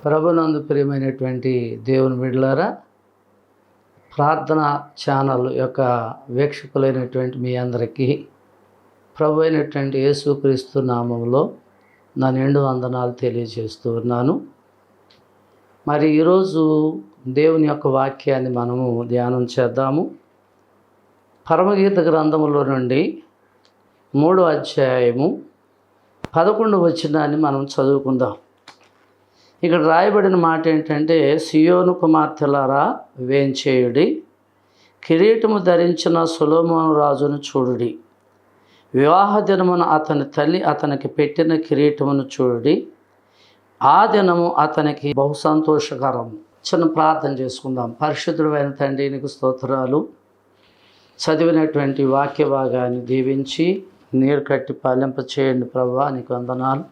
ప్రభునందు ప్రియమైనటువంటి దేవుని బిడ్డలారా, ప్రార్థన ఛానల్ యొక్క వీక్షకులైనటువంటి మీ అందరికీ ప్రభు అయినటువంటి యేసుక్రీస్తు నామంలో నా నిండు వందనాలు తెలియజేస్తూ ఉన్నాను. మరి ఈరోజు దేవుని యొక్క వాక్యాన్ని మనము ధ్యానం చేద్దాము. పరమగీత గ్రంథములో నుండి 3వ అధ్యాయము 11వ వచనాన్ని మనం చదువుకుందాం. ఇక్కడ రాయబడిన మాట ఏంటంటే, సియోను కుమార్తెలారా వేంచేయుడి, కిరీటము ధరించిన సొలొమోను రాజును చూడుడి. వివాహ దినమున అతని తల్లి అతనికి పెట్టిన కిరీటమును చూడుడి. ఆ దినము అతనికి బహు సంతోషకరము. చిన్న ప్రార్థన చేసుకుందాం. పరిశుద్ధుడు అయిన తండ్రి, నీకు స్తోత్రాలు. చదివినటువంటి వాక్య భాగాన్ని దీవించి నీరు కట్టి పాలింప చేయండి ప్రభువా, నీకు వందనాలు.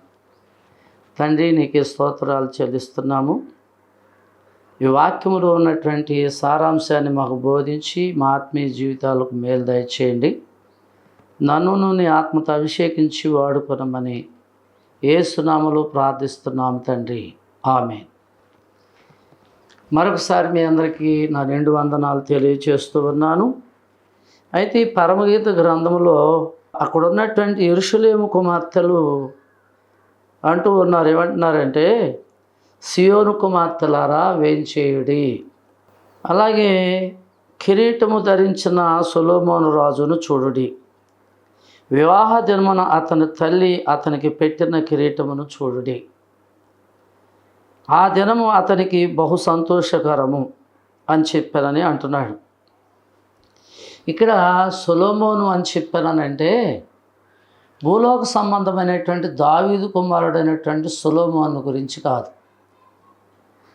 తండ్రి, నీకే స్తోత్రాలు చెల్లిస్తున్నాము. ఈ వాక్యములో ఉన్నటువంటి సారాంశాన్ని మాకు బోధించి మా ఆత్మీయ జీవితాలకు మేలు దయచేయండి. నన్ను నీ ఆత్మతో అభిషేకించి వాడుకొనమని యేసు నామములో ప్రార్థిస్తున్నాము తండ్రి, ఆమేన్. మరొకసారి మీ అందరికీ నా నిండు వందనాలు తెలియచేస్తూ ఉన్నాను. అయితే ఈ పరమగీత గ్రంథంలో అక్కడ ఉన్నటువంటి యెరూషలేము కుమార్తెలు అంటూ ఉన్నారు. ఏమంటున్నారంటే, సియోను కుమార్తెలారా వేంచేయుడి, అలాగే కిరీటము ధరించిన సొలొమోను రాజును చూడుడి. వివాహ దినమున అతని తల్లి అతనికి పెట్టిన కిరీటమును చూడుడి. ఆ దినము అతనికి బహు సంతోషకరము అని చెప్పానని అంటున్నాడు. ఇక్కడ సొలొమోను అని చెప్పానంటే భూలోక సంబంధమైనటువంటి దావీదు కుమారుడైనటువంటి సొలొమోను గురించి కాదు.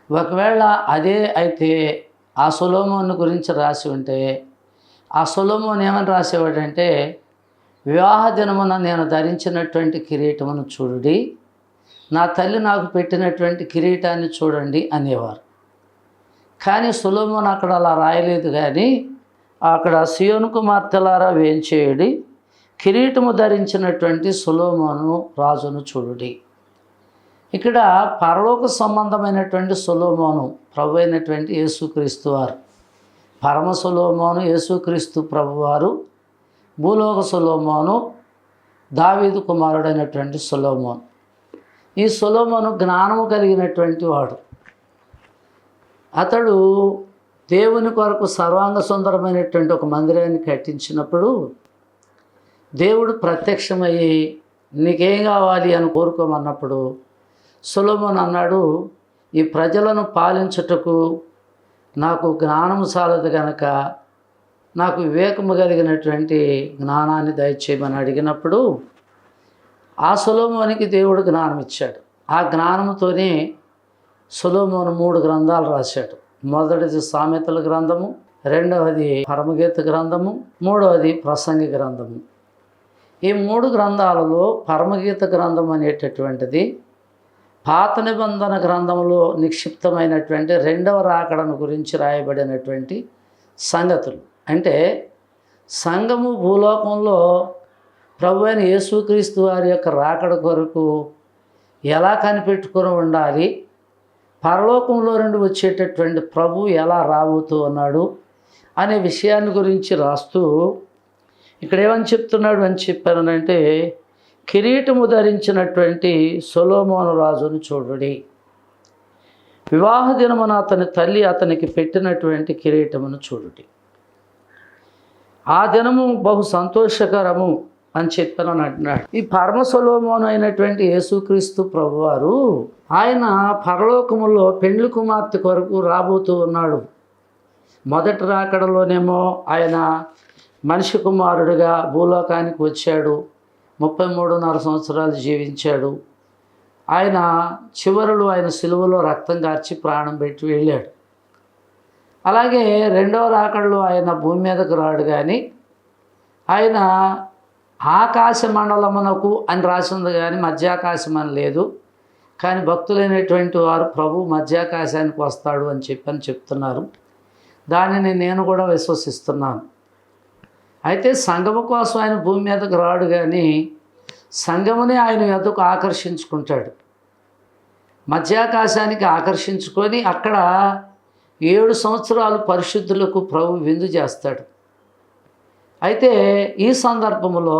ఒకవేళ అదే అయితే ఆ సొలొమోను గురించి రాసి ఉంటే ఆ సొలొమోను ఏమని రాసేవాడంటే, వివాహ దినమున నేను ధరించినటువంటి కిరీటమును చూడండి, నా తల్లి నాకు పెట్టినటువంటి కిరీటాన్ని చూడండి అనేవారు. కానీ సొలొమోను అక్కడ అలా రాయలేదు. కానీ అక్కడ సియోను కుమార్తెలారా వేంచేయుడి, కిరీటము ధరించినటువంటి సొలొమోను రాజును చూడుడి. ఇక్కడ పరలోక సంబంధమైనటువంటి సొలొమోను ప్రభు అయినటువంటి యేసుక్రీస్తు వారు. పరమ సొలొమోను యేసుక్రీస్తు ప్రభువారు, భూలోక సొలొమోను దావీదు కుమారుడైనటువంటి సొలొమోను. ఈ సొలొమోను జ్ఞానము కలిగినటువంటి వాడు. అతడు దేవుని కొరకు సర్వాంగ సుందరమైనటువంటి ఒక మందిరాన్ని కట్టించినప్పుడు దేవుడు ప్రత్యక్షమయ్యి నీకేం కావాలి అని కోరుకోమన్నప్పుడు సొలొమోను అన్నాడు, ఈ ప్రజలను పాలించుటకు నాకు జ్ఞానము చాలదు గనక నాకు వివేకము కలిగినటువంటి జ్ఞానాన్ని దయచేయమని అడిగినప్పుడు ఆ సొలొమోనుకి దేవుడు జ్ఞానం ఇచ్చాడు. ఆ జ్ఞానంతోనే సొలొమోను 3 గ్రంథాలు రాశాడు. మొదటిది సామెతల గ్రంథము, రెండవది పరమగీత గ్రంథము, మూడవది ప్రసంగి గ్రంథము. ఈ 3 గ్రంథాలలో పరమగీత గ్రంథం అనేటటువంటిది పాత నిబంధన గ్రంథంలో నిక్షిప్తమైనటువంటి 2వ రాకడను గురించి రాయబడినటువంటి సంగతులు. అంటే సంఘము భూలోకంలో ప్రభు అయిన యేసుక్రీస్తు వారి యొక్క రాకడ కొరకు ఎలా కనిపెట్టుకుని ఉండాలి, పరలోకంలో నుండి వచ్చేటటువంటి ప్రభు ఎలా రాబోతూ ఉన్నాడు అనే విషయాన్ని గురించి రాస్తూ ఇక్కడ ఏమని చెప్తున్నాడు అని చెప్పానంటే, కిరీటము ధరించినటువంటి సొలొమోను రాజును చూడుడి. వివాహ దినమున అతని తల్లి అతనికి పెట్టినటువంటి కిరీటమును చూడుడి. ఆ దినము బహు సంతోషకరము అని చెప్పానని అంటున్నాడు. ఈ పరమ సొలొమోను అయినటువంటి యేసుక్రీస్తు ప్రభువారు ఆయన పరలోకములో పెండ్లి కుమార్తె కొరకు రాబోతూ ఉన్నాడు. మొదటి రాకడలోనేమో ఆయన మనిషి కుమారుడిగా భూలోకానికి వచ్చాడు. 33.5 సంవత్సరాలు జీవించాడు. ఆయన చివరలో ఆయన సిలువలో రక్తం కార్చి ప్రాణం పెట్టి వెళ్ళాడు. అలాగే 2వ రాకడలో ఆయన భూమి మీదకు రాడు. కానీ ఆయన ఆకాశ మండలమునకు అని రాసింది, కానీ మధ్యాకాశం అని లేదు. కానీ భక్తులైనటువంటి వారు ప్రభు మధ్యాకాశానికి వస్తాడు అని చెప్తున్నారు. దానిని నేను కూడా విశ్వసిస్తున్నాను. అయితే సంఘము కోసం ఆయన భూమి మీదకు రాడు, కానీ సంఘమునే ఆయన ఎదుకు ఆకర్షించుకుంటాడు. మధ్యాకాశానికి ఆకర్షించుకొని అక్కడ 7 సంవత్సరాలు పరిశుద్ధులకు ప్రభు విందు చేస్తాడు. అయితే ఈ సందర్భంలో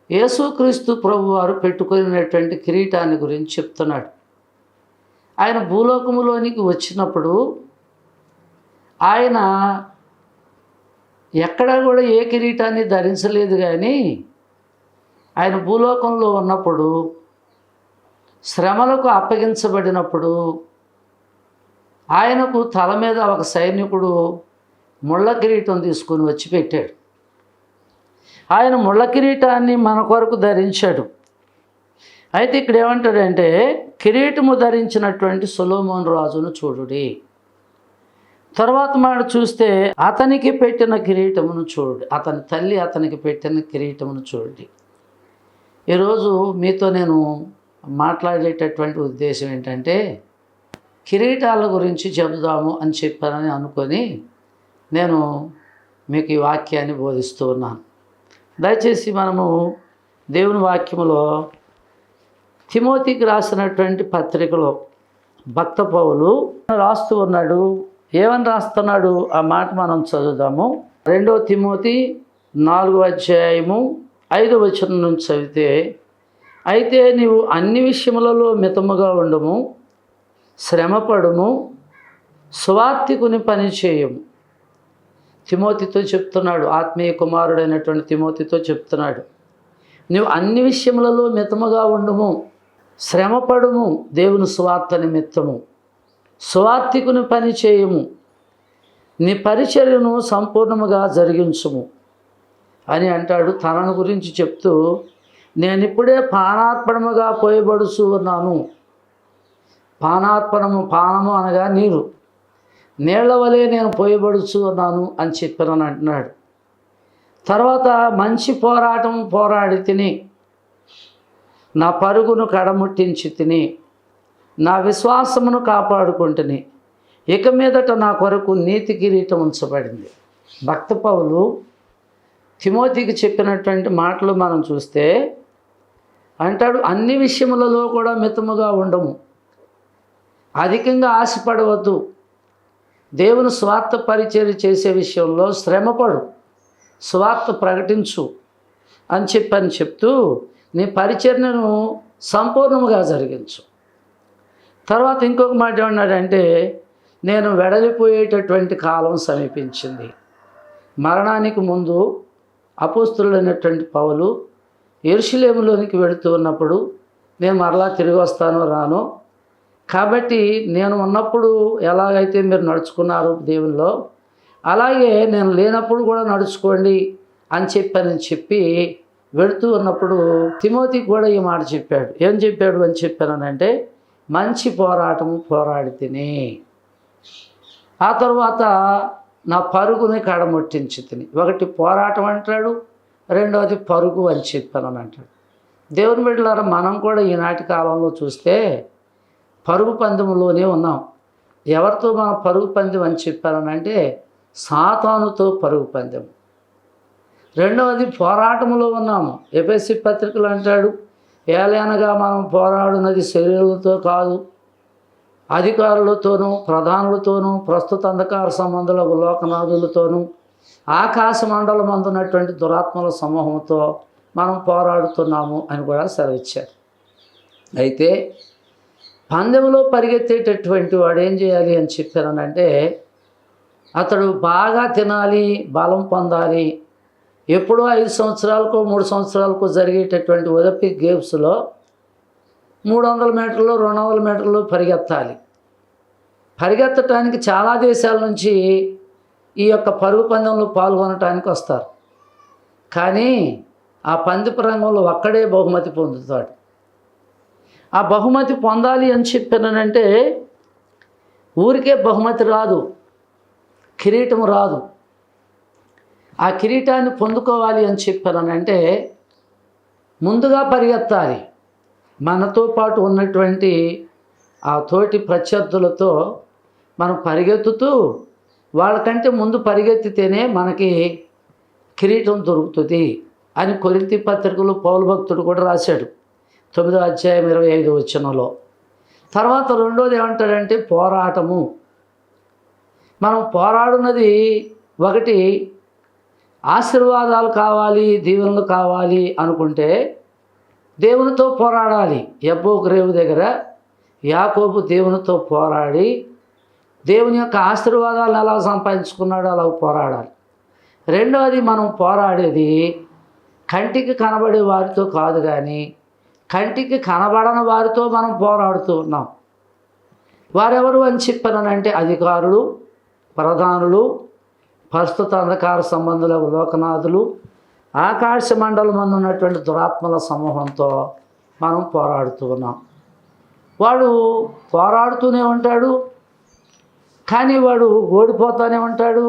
యేసుక్రీస్తు ప్రభు వారు పెట్టుకున్నటువంటి కిరీటాన్ని గురించి చెప్తున్నాడు. ఆయన భూలోకములోనికి వచ్చినప్పుడు ఆయన ఎక్కడా కూడా ఏ కిరీటాన్ని ధరించలేదు. కానీ ఆయన భూలోకంలో ఉన్నప్పుడు శ్రమలకు అప్పగించబడినప్పుడు ఆయనకు తల మీద ఒక సైనికుడు ముళ్ళ కిరీటం తీసుకొని వచ్చి పెట్టాడు. ఆయన ముళ్ళ కిరీటాన్ని మన కొరకు ధరించాడు. అయితే ఇక్కడ ఏమంటాడంటే, కిరీటము ధరించినటువంటి సొలొమోను రాజును చూడుడి. తర్వాత మాట చూస్తే అతనికి పెట్టిన కిరీటమును చూడండి, అతని తల్లి అతనికి పెట్టిన కిరీటమును చూడండి. ఈరోజు మీతో నేను మాట్లాడేటటువంటి ఉద్దేశం ఏంటంటే, కిరీటాల గురించి చెబుదాము అని చెప్పానని అనుకొని నేను మీకు ఈ వాక్యాన్ని బోధిస్తూ ఉన్నాను. దయచేసి మనము దేవుని వాక్యములో తిమోతికి రాసినటువంటి పత్రికలో భక్త పౌలు రాస్తూ ఉన్నాడు. ఏమని రాస్తున్నాడు ఆ మాట మనం చదువుదాము. 2 తిమోతి 4వ అధ్యాయము 5వ వచనం నుంచి చదివితే, అయితే నీవు అన్ని విషయములలో మితముగా ఉండము, శ్రమపడుము, సువార్తికుని పని చేయము. తిమోతితో చెప్తున్నాడు, ఆత్మీయ కుమారుడైనటువంటి తిమోతితో చెప్తున్నాడు, నువ్వు అన్ని విషయములలో మితముగా ఉండము, శ్రమపడుము, దేవుని సువార్త నిమిత్తము, సువార్తికుని పని చేయము, నీ పరిచర్యను సంపూర్ణముగా జరిగించుము అని అంటాడు. తనను గురించి చెప్తూ, నేను ఇప్పుడే పానార్పణముగా పోయబడుచు ఉన్నాను. పానము అనగా నీరు, నీళ్ల వలె నేను పోయబడుచు ఉన్నాను అని చెప్పానని అంటున్నాడు. తర్వాత మంచి పోరాటం పోరాడి తిని, నా పరుగును కడముట్టించి తిని, నా విశ్వాసమును కాపాడుకుంటుని, ఇక మీదట నా కొరకు నీతి కిరీటం ఉంచబడింది. భక్త పౌలు తిమోతికి చెప్పినటువంటి మాటలు మనం చూస్తే అంటాడు, అన్ని విషయములలో కూడా మితముగా ఉండము, అధికంగా ఆశపడవద్దు, దేవుని స్వార్థ పరిచర్య చేసే విషయంలో శ్రమపడు, స్వార్థ ప్రకటించు అని చెప్తూ నీ పరిచర్యను సంపూర్ణముగా జరిగించు. తర్వాత ఇంకొక మాట ఏమన్నాడంటే, నేను వెడలిపోయేటటువంటి కాలం సమీపించింది. మరణానికి ముందు అపోస్తలుడైనటువంటి పౌలు యెరూషలేములోనికి వెళుతూ ఉన్నప్పుడు, నేను మరలా తిరిగి వస్తానో రానో, కాబట్టి నేను ఉన్నప్పుడు ఎలాగైతే మీరు నడుచుకున్నారు దేవునిలో, అలాగే నేను లేనప్పుడు కూడా నడుచుకోండి అని చెప్పి వెళుతూ ఉన్నప్పుడు తిమోతికి కూడా ఈ మాట చెప్పాడు. ఏం చెప్పాడు అని చెప్పానంటే, మంచి పోరాటము పోరాడి తిని, ఆ తర్వాత నా పరుగుని కడముట్టించి తిని. ఒకటి పోరాటం అంటాడు, రెండవది పరుగు అని చెప్పానని అంటాడు. దేవుని బిడ్డలారా, మనం కూడా ఈనాటి కాలంలో చూస్తే పరుగు పందెంలోనే ఉన్నాం. ఎవరితో మనం పరుగు పందెం అని చెప్పారనంటే, సాతానుతో పరుగు పందెం. రెండవది పోరాటంలో ఉన్నాము. ఎఫెసీ పత్రికలు అంటాడు, ఏలైనగా మనం పోరాడున్నది శరీరులతో కాదు, అధికారులతోనూ ప్రధానులతోనూ ప్రస్తుత అంధకార సంబంధుల లోకనాథులతోనూ ఆకాశ మండలం అందున్నటువంటి దురాత్మల సమూహంతో మనం పోరాడుతున్నాము అని కూడా సెలవిచ్చారు. అయితే పందెంలో పరిగెత్తేటటువంటి వాడు ఏం చేయాలి అని చెప్పారనంటే, అతడు బాగా తినాలి, బలం పొందాలి. ఎప్పుడో 5 సంవత్సరాలకో 3 సంవత్సరాలకో జరిగేటటువంటి ఒలింపిక్ గేమ్స్లో 300 మీటర్లు 200 మీటర్లు పరిగెత్తాలి. పరిగెత్తడానికి చాలా దేశాల నుంచి ఈ యొక్క పరుగు పందెంలో పాల్గొనటానికి వస్తారు. కానీ ఆ పందెపు రంగంలో ఒక్కడే బహుమతి పొందుతాడు. ఆ బహుమతి పొందాలి అని చెప్పానంటే ఊరికే బహుమతి రాదు, కిరీటం రాదు. ఆ కిరీటాన్ని పొందుకోవాలి అని చెప్పానంటే ముందుగా పరిగెత్తాలి. మనతో పాటు ఉన్నటువంటి ఆ తోటి ప్రత్యర్థులతో మనం పరిగెత్తుతూ వాళ్ళకంటే ముందు పరిగెత్తితేనే మనకి కిరీటం దొరుకుతుంది అని కొరింథీ పత్రికలో పౌలు భక్తుడు కూడా రాశాడు. 9వ అధ్యాయం 25వ వచనంలో తర్వాత రెండోది ఏమంటాడంటే పోరాటము. మనం పోరాడున్నది ఒకటి ఆశీర్వాదాలు కావాలి, దీవెనలు కావాలి అనుకుంటే దేవునితో పోరాడాలి. యబ్బోకు రేవు దగ్గర యాకోబు దేవునితో పోరాడి దేవుని యొక్క ఆశీర్వాదాలను ఎలా సంపాదించుకున్నాడో అలా పోరాడాలి. రెండవది మనం పోరాడేది కంటికి కనబడే వారితో కాదు, కానీ కంటికి కనబడని వారితో మనం పోరాడుతూ ఉన్నాం. వారెవరు అని చెప్పానంటే అధికారులు, ప్రధానులు, ప్రస్తుత అంధకార సంబంధులకు లోకనాథులు, ఆకాశ మండలం మందు ఉన్నటువంటి దురాత్మల సమూహంతో మనం పోరాడుతూ ఉన్నాం. వాడు పోరాడుతూనే ఉంటాడు, కానీ వాడు ఓడిపోతూనే ఉంటాడు.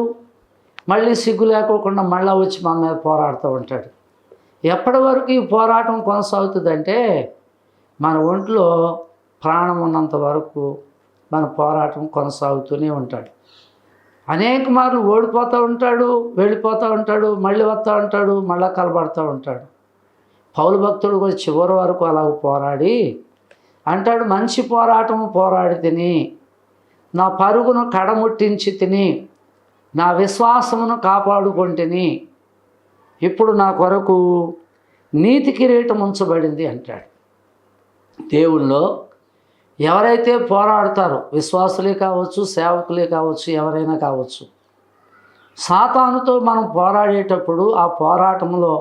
మళ్ళీ సిగ్గు లేకోకుండా మళ్ళీ వచ్చి మన మీద పోరాడుతూ ఉంటాడు. ఎప్పటి వరకు ఈ పోరాటం కొనసాగుతుందంటే మన ఒంట్లో ప్రాణం ఉన్నంత వరకు మన పోరాటం కొనసాగుతూనే ఉంటాడు. అనేక మార్లు ఓడిపోతూ ఉంటాడు, వెళ్ళిపోతూ ఉంటాడు, మళ్ళీ వస్తూ ఉంటాడు, మళ్ళీ కలబడుతూ ఉంటాడు. పౌలు భక్తుడు కూడా చివరి వరకు అలాగ పోరాడి అంటాడు, మంచి పోరాటము పోరాడి తిని, నా పరుగును కడముట్టించి తిని, నా విశ్వాసమును కాపాడుకొంటిని, ఇప్పుడు నా కొరకు నీతి కిరీటం ఉంచబడింది అంటాడు. దేవుల్లో ఎవరైతే పోరాడతారో, విశ్వాసులే కావచ్చు, సేవకులే కావచ్చు, ఎవరైనా కావచ్చు, సాతానుతో మనం పోరాడేటప్పుడు ఆ పోరాటంలో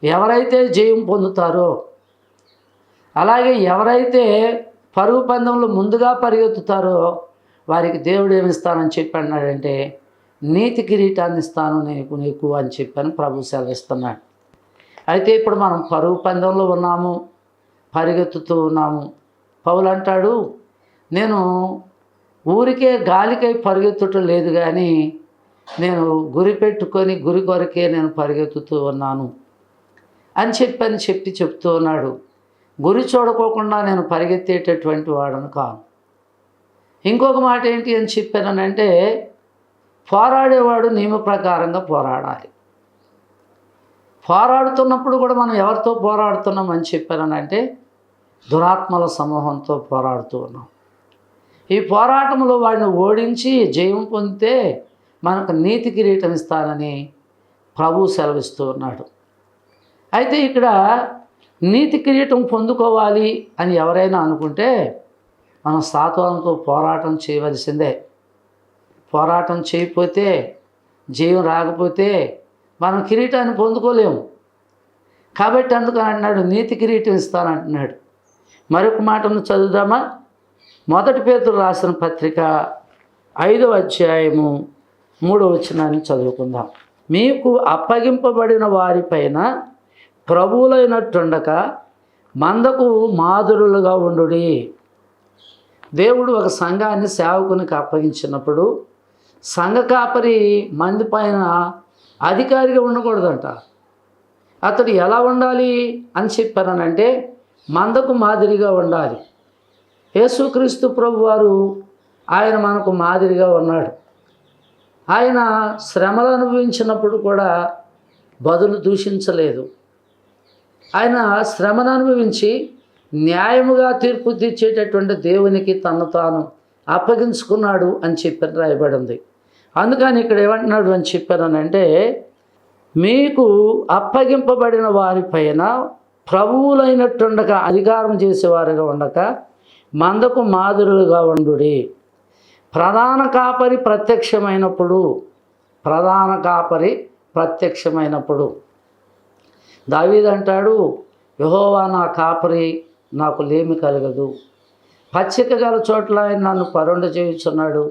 ఎవరైతే జయం పొందుతారో, అలాగే ఎవరైతే పరుగు పందెంలో ముందుగా పరిగెత్తుతారో వారికి దేవుడు ఏమిస్తానని చెప్పి అన్నాడంటే నీతి కిరీటాన్ని ఇస్తాను నీకు అని చెప్పని ప్రభు సెలవిస్తున్నాడు. అయితే ఇప్పుడు మనం పరుగు పందెంలో ఉన్నాము, పరిగెత్తుతూ ఉన్నాము. పౌలు అంటాడు, నేను ఊరికే గాలికై పరిగెత్తటం లేదు, కానీ నేను గురి పెట్టుకొని గురి కొరకే నేను పరిగెత్తుతూ ఉన్నాను అని చెప్తూ ఉన్నాడు. గురి చూడకోకుండా నేను పరిగెత్తేటటువంటి వాడను కాను. ఇంకొక మాట ఏంటి అని చెప్పానంటే పోరాడేవాడు నియమ ప్రకారంగా పోరాడాలి. పోరాడుతున్నప్పుడు కూడా మనం ఎవరితో పోరాడుతున్నాం అని చెప్పానంటే దురాత్మల సమూహంతో పోరాడుతూ ఉన్నాం. ఈ పోరాటంలో వాడిని ఓడించి జయం పొందితే మనకు నీతి కిరీటం ఇస్తానని ప్రభు సెలవిస్తూ ఉన్నాడు. అయితే ఇక్కడ నీతి కిరీటం పొందుకోవాలి అని ఎవరైనా అనుకుంటే మనం సాతానుతో పోరాటం చేయవలసిందే. పోరాటం చేయకపోతే, జయం రాకపోతే మనం కిరీటాన్ని పొందుకోలేము. కాబట్టి అందుకని అంటున్నాడు నీతి కిరీటం ఇస్తానంటున్నాడు. మరొక మాటను చదువుదామా? 1 పేతురు రాసిన పత్రిక 5వ అధ్యాయము 3వ వచనాన్ని చదువుకుందాం. మీకు అప్పగింపబడిన వారిపైన ప్రభువులైనట్టుండక మందకు మాదిరులుగా ఉండుడి. దేవుడు ఒక సంఘాన్ని సేవకునికి అప్పగించినప్పుడు సంఘ కాపరి మంది పైన అధికారిగా ఉండకూడదంట. అతడు ఎలా ఉండాలి అని చెప్పానంటే మందకు మాదిరిగా ఉండాలి. యేసుక్రీస్తు ప్రభువారు ఆయన మనకు మాదిరిగా ఉన్నాడు. ఆయన శ్రమలు అనుభవించినప్పుడు కూడా బదులు దూషించలేదు. ఆయన శ్రమను అనుభవించి న్యాయముగా తీర్పు తీర్చేటటువంటి దేవునికి తను తాను అప్పగించుకున్నాడు అని చెప్పి రాయబడింది. అందుకని ఇక్కడ ఏమంటున్నాడు అని చెప్పానంటే మీకు అప్పగింపబడిన వారిపైన ప్రభువులైనట్టుండక అధికారం చేసేవారుగా ఉండక మందకు మాదిరులుగా ఉండుడి. ప్రధాన కాపరి ప్రత్యక్షమైనప్పుడు దావీదు అంటాడు, యెహోవా నా కాపరి, నాకు లేమి కలగదు. పచ్చిక గల చోట్ల ఆయన నన్ను పరుండ చేయుచున్నాడు,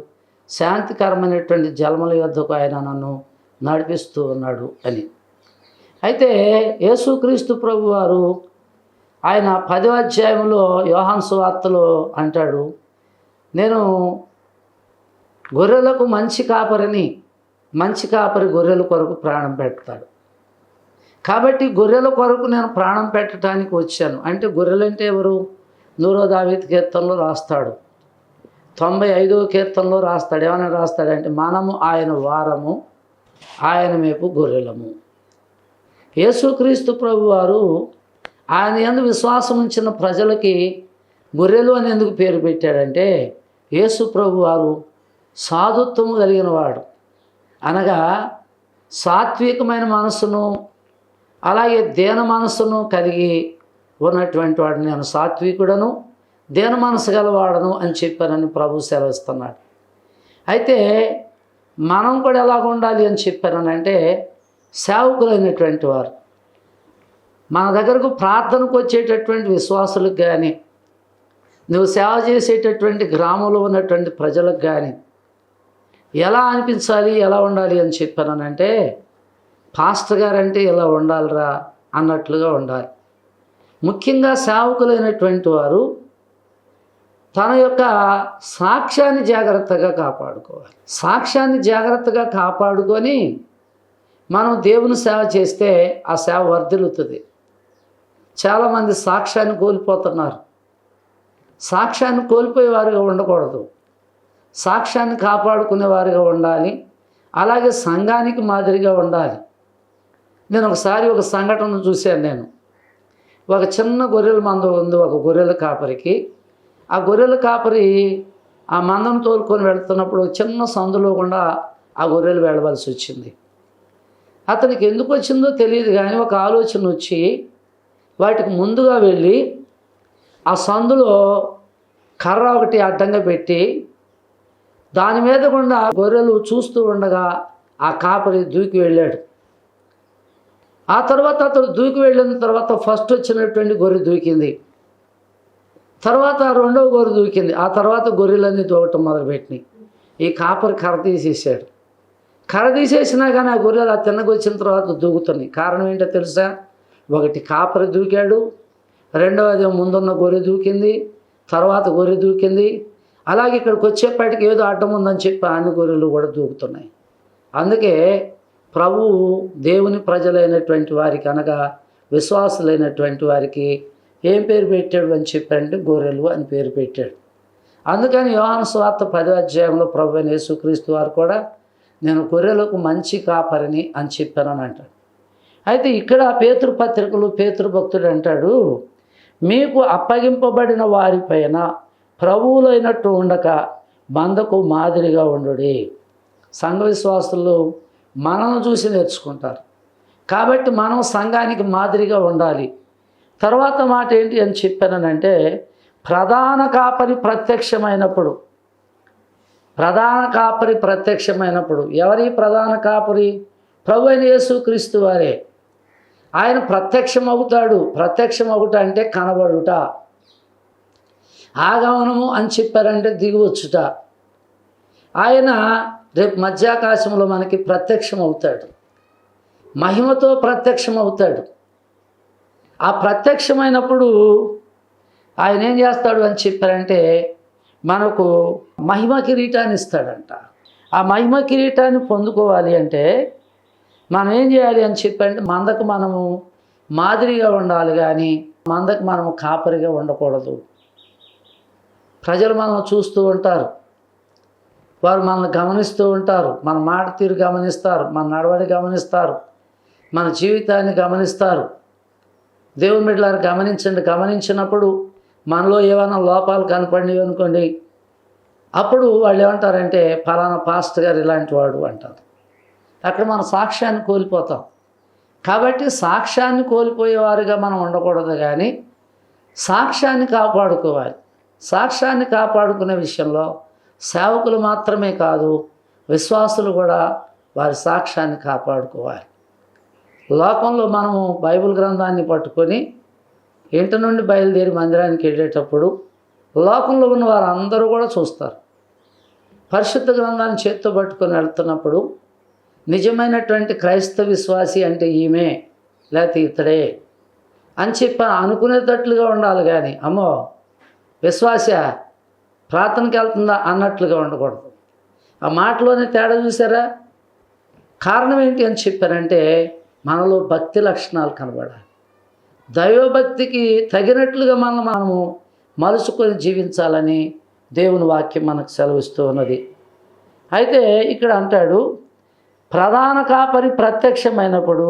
శాంతికరమైనటువంటి జలముల యొద్దకు ఆయన నన్ను నడిపిస్తూ ఉన్నాడు అని. అయితే యేసుక్రీస్తు ప్రభు వారు ఆయన 10వ అధ్యాయంలో యోహాను సువార్తలో అంటాడు, నేను గొర్రెలకు మంచి కాపరి గొర్రెల కొరకు ప్రాణం పెడతాడు. కాబట్టి గొర్రెల కొరకు నేను ప్రాణం పెట్టడానికి వచ్చాను. అంటే గొర్రెలంటే ఎవరు? 100వ దావీదు కీర్తనలో రాస్తాడు, 95వ కీర్తనలో రాస్తాడు. ఏమైనా రాస్తాడంటే మనము ఆయన వారము, ఆయన మేపు గొర్రెలము. యేసుక్రీస్తు ప్రభు వారు ఆయన యందు విశ్వాసం ఉంచిన ప్రజలకి గొర్రెలు అని ఎందుకు పేరు పెట్టాడంటే యేసు ప్రభు వారు సాధుత్వము కలిగిన వాడు, అనగా సాత్వికమైన మనసును అలాగే దీన మనసును కలిగి ఉన్నటువంటి వాడు. నేను సాత్వికుడను దీన మనసు గలవాడను అని చెప్పానని ప్రభు సెలవిస్తున్నాడు. అయితే మనం కూడా ఎలాగ ఉండాలి అని చెప్పానంటే సేవకులైనటువంటి వారు, మన దగ్గరకు ప్రార్థనకు వచ్చేటటువంటి విశ్వాసులకు కానీ, నువ్వు సేవ చేసేటటువంటి గ్రామంలో ఉన్నటువంటి ప్రజలకు కానీ ఎలా అనిపించాలి, ఎలా ఉండాలి అని చెప్పానంటే పాస్టర్ గారంటే ఇలా ఉండాలిరా అన్నట్లుగా ఉండాలి. ముఖ్యంగా సేవకులైనటువంటి వారు తన యొక్క సాక్ష్యాన్ని జాగ్రత్తగా కాపాడుకోవాలి. సాక్ష్యాన్ని జాగ్రత్తగా కాపాడుకొని మనం దేవుని సేవ చేస్తే ఆ సేవ వర్ధిల్లుతుంది. చాలామంది సాక్ష్యాన్ని కోల్పోతున్నారు. సాక్ష్యాన్ని కోల్పోయే వారిగా ఉండకూడదు, సాక్ష్యాన్ని కాపాడుకునే వారిగా ఉండాలి. అలాగే సంఘానికి మాదిరిగా ఉండాలి. నేను ఒకసారి ఒక సంఘటన చూశాను. ఒక చిన్న గొర్రెల మంద ఉంది ఒక గొర్రెల కాపరికి. ఆ గొర్రెల కాపరి ఆ మందను తోలుకొని వెళ్తున్నప్పుడు చిన్న సందులో గుండా ఆ గొర్రెలు వెళ్ళవలసి వచ్చింది. అతనికి ఎందుకు వచ్చిందో తెలియదు, కానీ ఒక ఆలోచన వచ్చి వాటికి ముందుగా వెళ్ళి ఆ సందులో కర్ర ఒకటి అడ్డంగా పెట్టి దాని మీద గుండా గొర్రెలు చూస్తూ ఉండగా ఆ కాపరి దూకి వెళ్ళాడు. ఆ తర్వాత అతడు దూకి వెళ్ళిన తర్వాత ఫస్ట్ వచ్చినటువంటి గొర్రె దూకింది, తర్వాత రెండవ గొర్రె దూకింది, ఆ తర్వాత గొర్రెలన్నీ దూకటం మొదలుపెట్టినాయి. ఈ కాపరి కర్ర తీసేసాడు. కర్ర తీసేసినా కానీ ఆ గొర్రెలు ఆ తిన్నగా వచ్చిన తర్వాత దూకుతున్నాయి. కారణం ఏంటో తెలుసా? ఒకటి కాపరి దూకాడు, రెండవది ముందున్న గొర్రె దూకింది, తర్వాత గొర్రె దూకింది. అలాగే ఇక్కడికి వచ్చేపాటికి ఏదో అడ్డం ఉందని చెప్పి అన్ని గొర్రెలు కూడా దూకుతున్నాయి. అందుకే ప్రభువు దేవుని ప్రజలైనటువంటి వారికి, అనగా విశ్వాసులైనటువంటి వారికి ఏం పేరు పెట్టాడు అని చెప్పారంటే గొర్రెలు అని పేరు పెట్టాడు. అందుకని యోహాను సువార్త 10వ అధ్యాయంలో ప్రభు అయిన యేసుక్రీస్తు వారు కూడా నేను గొర్రెలకు మంచి కాపరిని అని చెప్పానని అంటాడు. అయితే ఇక్కడ పేతురు పత్రికలు పేతురు భక్తుడు అంటాడు, మీకు అప్పగింపబడిన వారిపైన ప్రభువులైనట్టు ఉండక మందకు మాదిరిగా ఉండుడి. సంఘ విశ్వాసులు మనల్ని చూసి నేర్చుకుంటారు కాబట్టి మనం సంఘానికి మాదిరిగా ఉండాలి. తర్వాత మాట ఏంటి అని చెప్పానంటే ప్రధాన కాపరి ప్రత్యక్షమైనప్పుడు, ఎవరి ప్రధాన కాపరి? ప్రభు అయిన యేసుక్రీస్తు వారే. ఆయన ప్రత్యక్షమవుతాడు. ప్రత్యక్షమవుట అంటే కనబడుట. ఆగమనము అని చెప్పారంటే దిగివచ్చుట. ఆయన రేపు మధ్యాకాశంలో మనకి ప్రత్యక్షం అవుతాడు, మహిమతో ప్రత్యక్షం అవుతాడు. ఆ ప్రత్యక్షమైనప్పుడు ఆయన ఏం చేస్తాడు అని చెప్పారంటే మనకు మహిమ కిరీటాన్ని ఇస్తాడంట. ఆ మహిమ కిరీటాన్ని పొందుకోవాలి అంటే మనం ఏం చేయాలి అని చెప్పారంటే మందకు మనము మాదిరిగా ఉండాలి, కానీ మందకు మనము కాపరిగా ఉండకూడదు. ప్రజలు మనల్ని చూస్తూ ఉంటారు, వారు మనల్ని గమనిస్తూ ఉంటారు, మన మాట తీరు గమనిస్తారు, మన నడవడి గమనిస్తారు, మన జీవితాన్ని గమనిస్తారు. దేవుని బిడ్డలారా గమనించండి. గమనించినప్పుడు మనలో ఏమైనా లోపాలు కనపడినవి అనుకోండి, అప్పుడు వాళ్ళు ఏమంటారంటే ఫలానా పాస్టర్ గారు ఇలాంటి వాడు అంటారు. అక్కడ మన సాక్ష్యాన్ని కోల్పోతాం. కాబట్టి సాక్ష్యాన్ని కోల్పోయేవారుగా మనం ఉండకూడదు, కానీ సాక్ష్యాన్ని కాపాడుకోవాలి. సాక్ష్యాన్ని కాపాడుకునే విషయంలో సేవకులు మాత్రమే కాదు, విశ్వాసులు కూడా వారి సాక్ష్యాన్ని కాపాడుకోవాలి. లోకంలో మనము బైబిల్ గ్రంథాన్ని పట్టుకొని ఇంటి నుండి బయలుదేరి మందిరానికి వెళ్ళేటప్పుడు లోకంలో ఉన్న వారందరూ కూడా చూస్తారు. పరిశుద్ధ గ్రంథాన్ని చేత్తో పట్టుకొని వెళ్తున్నప్పుడు నిజమైనటువంటి క్రైస్తవ విశ్వాసి అంటే ఈమె లేకపోతే ఇతడే అని చెప్పి అనుకునేటట్లుగా ఉండాలి, కానీ అమ్మో విశ్వాస ప్రార్థనకి వెళ్తుందా అన్నట్లుగా ఉండకూడదు. ఆ మాటలోనే తేడా చూసారా? కారణం ఏంటి అని చెప్పారంటే మనలో భక్తి లక్షణాలు కనబడాలి. దైవభక్తికి తగినట్లుగా మనము మలుచుకొని జీవించాలని దేవుని వాక్యం మనకు సెలవిస్తూ ఉన్నది. అయితే ఇక్కడ అంటాడు, ప్రధాన కాపరి ప్రత్యక్షమైనప్పుడు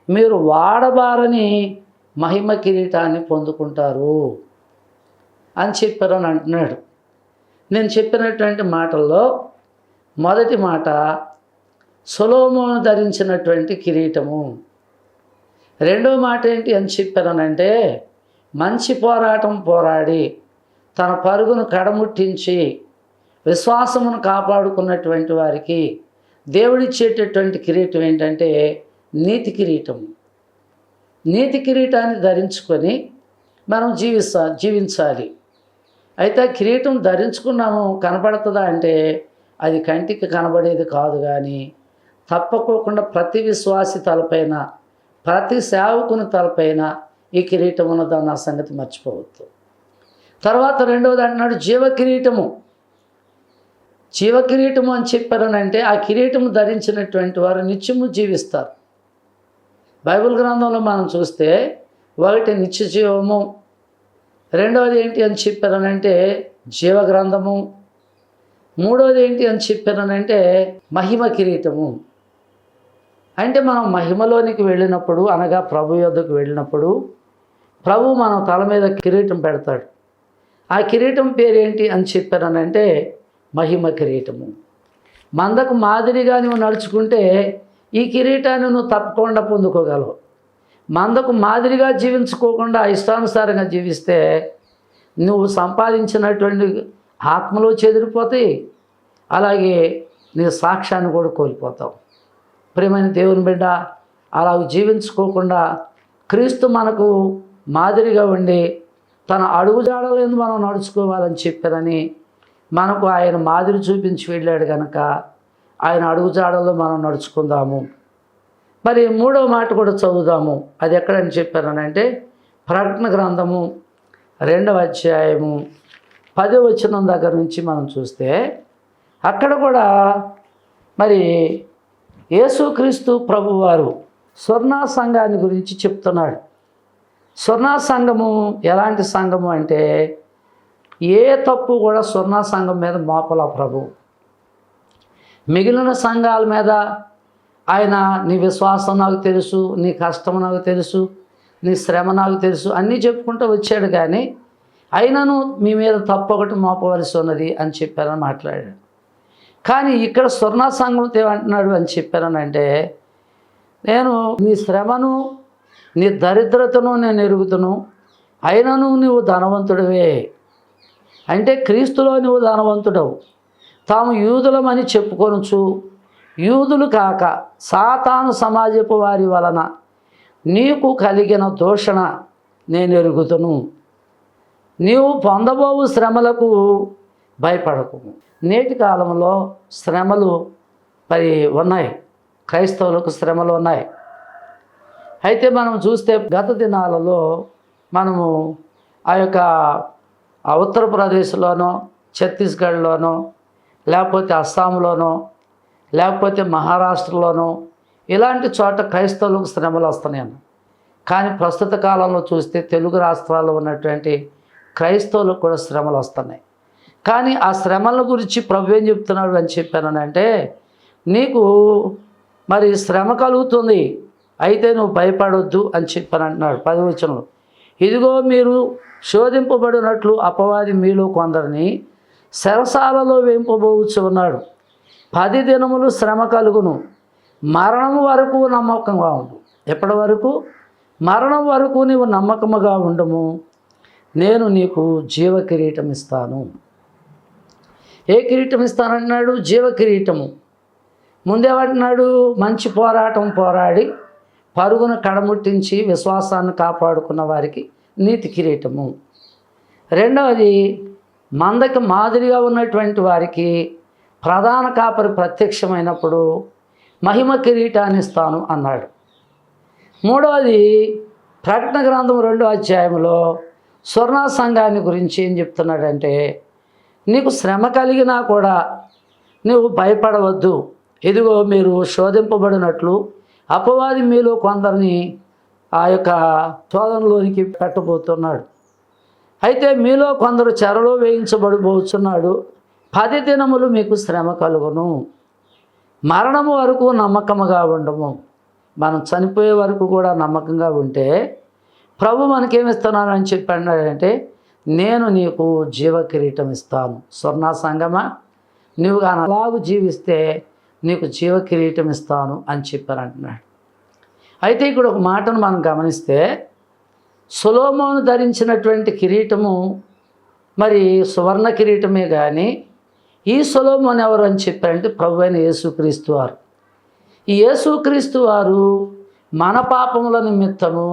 మీరు వాడబారని మహిమ కిరీటాన్ని పొందుకుంటారు. అని చెప్పారని అంటున్నాడు. నేను చెప్పినటువంటి మాటల్లో మొదటి మాట సొలొమోను ధరించినటువంటి కిరీటము. రెండో మాట ఏంటి అని చెప్పారనంటే మంచి పోరాటం పోరాడి తన పరుగును కడముట్టించి విశ్వాసమును కాపాడుకున్నటువంటి వారికి దేవుడిచ్చేటటువంటి కిరీటం ఏంటంటే నీతి కిరీటం. నీతి కిరీటాన్ని ధరించుకొని మనం జీవించాలి. అయితే కిరీటం ధరించుకున్నాము కనబడుతుందా అంటే అది కంటికి కనబడేది కాదు. కానీ తప్పకోకుండా ప్రతి విశ్వాసి తలపైన, ప్రతి సేవకుని తలపైన ఈ కిరీటం ఉన్నదన్న సంగతి మర్చిపోవద్దు. తర్వాత రెండవది అంటున్నాడు జీవ కిరీటము. జీవ కిరీటము అని చెప్పారనంటే ఆ కిరీటము ధరించినటువంటి వారు నిత్యము జీవిస్తారు. బైబిల్ గ్రంథంలో మనం చూస్తే ఒకటి నిత్య జీవము, రెండవది ఏంటి అని చెప్పారనంటే జీవ గ్రంథము, మూడవది ఏంటి అని చెప్పారనంటే మహిమ కిరీటము. అంటే మనం మహిమలోనికి వెళ్ళినప్పుడు, అనగా ప్రభు యొద్దకు వెళ్ళినప్పుడు ప్రభు మన తల మీద కిరీటం పెడతాడు. ఆ కిరీటం పేరేంటి అని చెప్పారనంటే మహిమ కిరీటము. మందకు మాదిరిగా నువ్వు నడుచుకుంటే ఈ కిరీటాన్ని నువ్వు తప్పకుండా పొందుకోగలవు. మందకు మాదిరిగా జీవించుకోకుండా ఇష్టానుసారంగా జీవిస్తే నువ్వు సంపాదించినటువంటి ఆత్మలో చెదిరిపోతాయి, అలాగే నీ సాక్ష్యాన్ని కూడా కోల్పోతావు. ప్రియమైన దేవుని బిడ్డ, అలా జీవించుకోకుండా క్రీస్తు మనకు మాదిరిగా ఉండి తన అడుగుజాడలేదు మనం నడుచుకోవాలని చెప్పారని మనకు ఆయన మాదిరి చూపించి వెళ్ళాడు కనుక ఆయన అడుగుజాడలో మనం నడుచుకుందాము. మరి మూడవ మాట కూడా చదువుదాము. అది ఎక్కడని చెప్పారనంటే ప్రకటన గ్రంథము 2వ అధ్యాయము 10వ వచనం దగ్గర నుంచి మనం చూస్తే అక్కడ కూడా మరి యేసుక్రీస్తు ప్రభువారు స్వర్ణ సంఘాన్ని గురించి చెప్తున్నాడు. స్వర్ణ సంఘము ఎలాంటి సంఘము అంటే ఏ తప్పు కూడా స్వర్ణ సంఘం మీద మోపల ప్రభు. మిగిలిన సంఘాల మీద ఆయన నీ విశ్వాసం నాకు తెలుసు, నీ కష్టం నాకు తెలుసు, నీ శ్రమ నాకు తెలుసు అన్నీ చెప్పుకుంటూ వచ్చాడు. కానీ అయినను మీ మీద తప్పు ఒకటి మోపవలసి ఉన్నది అని చెప్పారని మాట్లాడాడు. కానీ ఇక్కడ స్వర్ణ సంఘంతో ఏమంటున్నాడు అని చెప్పారనంటే నేను నీ శ్రమను నీ దరిద్రతను నేను ఎరుగుతును, అయినను నువ్వు ధనవంతుడివే. అంటే క్రీస్తులో నువ్వు ధనవంతుడవు. తాము యూదులమని చెప్పుకొనుచు యూదులు కాక సాతాను సమాజపు వారి వలన నీకు కలిగిన దూషణ నేను ఎరుగుతును. నీవు పొందబోవు శ్రమలకు భయపడకు. నేటి కాలంలో శ్రమలు మరి ఉన్నాయి, క్రైస్తవులకు శ్రమలు ఉన్నాయి. అయితే మనం చూస్తే గత దినాలలో మనము ఆ యొక్క ఉత్తరప్రదేశ్లోనో, ఛత్తీస్గఢ్లోనో, లేకపోతే అస్సాంలోనో, లేకపోతే మహారాష్ట్రలోనో ఇలాంటి చోట క్రైస్తవులకు శ్రమలు వస్తున్నాయి. కానీ ప్రస్తుత కాలంలో చూస్తే తెలుగు రాష్ట్రాల్లో ఉన్నటువంటి క్రైస్తవులకు కూడా శ్రమలు వస్తున్నాయి. కానీ ఆ శ్రమల గురించి ప్రభు ఏం చెప్తున్నాడు అని చెప్పానంటే నీకు మరి శ్రమ కలుగుతుంది, అయితే నువ్వు భయపడొద్దు అని చెప్పాను అంటున్నాడు 10వ వచనంలో. ఇదిగో మీరు శోధింపబడినట్లు అపవాది మీలో కొందరిని చెరసాలలో వేయింపబోవచ్చు ఉన్నాడు. 10 దినములు శ్రమ కలుగును, మరణం వరకు నమ్మకంగా ఉండు. ఎప్పటి వరకు? మరణం వరకు నీవు నమ్మకముగా ఉండము, నేను నీకు జీవ కిరీటం ఇస్తాను. ఏ కిరీటం ఇస్తానంటున్నాడు? జీవ కిరీటము. ముందేమంటున్నాడు? మంచి పోరాటం పోరాడి పరుగును కడముట్టించి విశ్వాసాన్ని కాపాడుకున్న వారికి నీతి కిరీటము. రెండవది మందకి మాదిరిగా ఉన్నటువంటి వారికి ప్రధాన కాపరి ప్రత్యక్షమైనప్పుడు మహిమ కిరీటాన్ని ఇస్తాను అన్నాడు. మూడవది ప్రకటన గ్రంథం 2వ అధ్యాయంలో స్వర్ణ సంఘాన్ని గురించి ఏం చెప్తున్నాడంటే నీకు శ్రమ కలిగినా కూడా నువ్వు భయపడవద్దు. ఇదిగో మీరు శోధింపబడినట్లు అపవాది మీలో కొందరిని ఆ యొక్క శోధనలోనికి పెట్టబోతున్నాడు. అయితే మీలో కొందరు చెరలో వేయించబడిపోతున్నాడు. 10 దినములు మీకు శ్రమ కలుగును, మరణము వరకు నమ్మకముగా ఉండము. మనం చనిపోయే వరకు కూడా నమ్మకంగా ఉంటే ప్రభు మనకేమిస్తున్నారని చెప్పాడంటే నేను నీకు జీవ కిరీటం ఇస్తాను. స్వర్ణ సంగమా, నువ్వు కానీ అలాగూ జీవిస్తే నీకు జీవ కిరీటం ఇస్తాను అని చెప్పారు అంటున్నాడు. అయితే ఇక్కడ ఒక మాటను మనం గమనిస్తే, సొలొమోను ధరించినటువంటి కిరీటము మరి సువర్ణ కిరీటమే కానీ ఈ సొలొమోను ఎవరు అని చెప్పారంటే ప్రభు అయిన యేసుక్రీస్తు వారు. ఈ యేసుక్రీస్తు వారు మన పాపముల నిమిత్తము,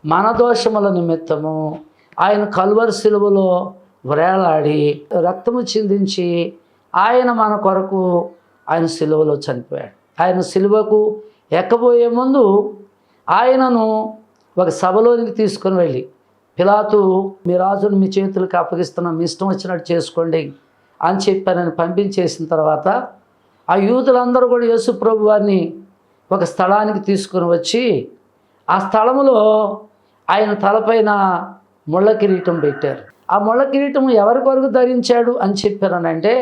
మన దోషముల నిమిత్తము ఆయన కల్వరి సిలువలో వ్రేలాడి రక్తము చిందించి ఆయన మన కొరకు ఆయన సిలువలో చనిపోయాడు. ఆయన సిలువకు ఎక్కబోయే ముందు ఆయనను ఒక సభలోనికి తీసుకొని వెళ్ళి, పిలాతు మీ రాజును మీ చేతులకు అప్పగిస్తున్నాం, మీ ఇష్టం వచ్చినట్టు చేసుకోండి అని చెప్పానని పంపించేసిన తర్వాత ఆ యూదులందరూ కూడా యేసు ప్రభు వారిని ఒక స్థలానికి తీసుకొని వచ్చి ఆ స్థలములో ఆయన తలపైన ముళ్ళ కిరీటం పెట్టారు. ఆ ముళ్ళ కిరీటం ఎవరి కొరకు ధరించాడు అని చెప్పారనంటే,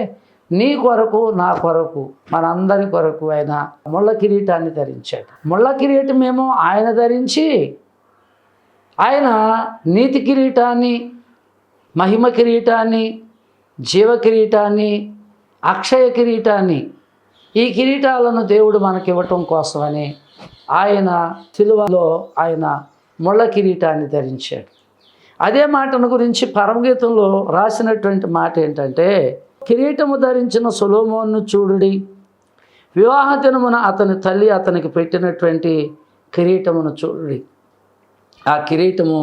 నీ కొరకు, నా కొరకు, మనందరి కొరకు ఆయన ముళ్ళ కిరీటాన్ని ధరించాడు. ముళ్ళ కిరీటం ఏమో ఆయన ధరించి ఆయన నీతి కిరీటాన్ని, మహిమ కిరీటాన్ని, జీవ కిరీటాన్ని, అక్షయ కిరీటాన్ని, ఈ కిరీటాలను దేవుడు మనకి ఇవ్వటం కోసమని ఆయన సిలువలో ఆయన ముళ్ళ కిరీటాన్ని ధరించాడు. అదే మాటను గురించి పరమగీతంలో రాసినటువంటి మాట ఏంటంటే, కిరీటము ధరించిన సొలొమోనును చూడుడి, వివాహ దినమున అతని తల్లి అతనికి పెట్టినటువంటి కిరీటమును చూడుడి. ఆ కిరీటము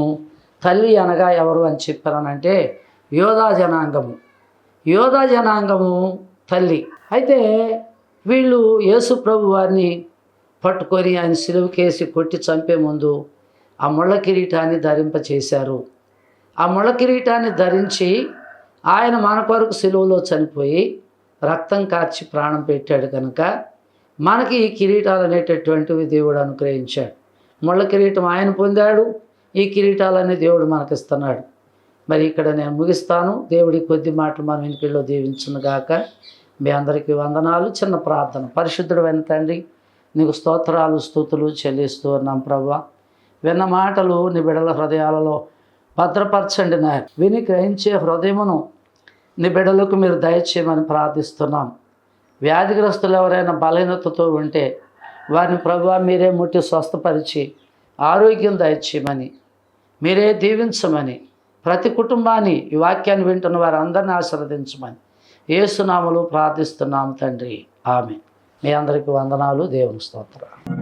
తల్లి అనగా ఎవరు అని చెప్పారనంటే యోధా జనాంగము. యోధా జనాంగము తల్లి. అయితే వీళ్ళు యేసు ప్రభు వారిని పట్టుకొని ఆయన సిలువకేసి కొట్టి చంపే ముందు ఆ ముళ్ళ కిరీటాన్ని ధరింపచేశారు. ఆ ముళ్ళ కిరీటాన్ని ధరించి ఆయన మన కొరకు సిలువలో చనిపోయి రక్తం కార్చి ప్రాణం పెట్టాడు కనుక మనకి ఈ కిరీటాలు అనేటటువంటివి దేవుడు అనుగ్రహించాడు. ముళ్ళ కిరీటం ఆయన పొందాడు, ఈ కిరీటాలన్నీ దేవుడు మనకి ఇస్తున్నాడు. మరి ఇక్కడ నేను ముగిస్తాను. దేవుడి కొద్ది మాటలు మనం ఇంటిలో దీవించును గాక. మీ అందరికీ వందనాలు. చిన్న ప్రార్థన. పరిశుద్ధుడైన తండ్రి, నీకు స్తోత్రాలు స్తుతులు చెల్లిస్తూ ఉన్నాం ప్రభువా. విన్న మాటలు నీ బిడ్డల హృదయాలలో భద్రపరచండి నాయన. విని గ్రహించే హృదయమును నీ బిడ్డలకు మీరు దయచేయమని ప్రార్థిస్తున్నాం. వ్యాధిగ్రస్తులు ఎవరైనా బలహీనతతో ఉంటే వారిని ప్రభువా మీరే ముట్టి స్వస్థపరిచి ఆరోగ్యం దయచేయమని, మీరే దీవించమని, ప్రతి కుటుంబాన్ని ఈ వాక్యాన్ని వింటున్న వారందరినీ ఆశీర్వదించమని యేసు నామములో ప్రార్థిస్తున్నాము తండ్రి. ఆమేన్. మీ అందరికీ వందనాలు. దేవుని స్తోత్రం.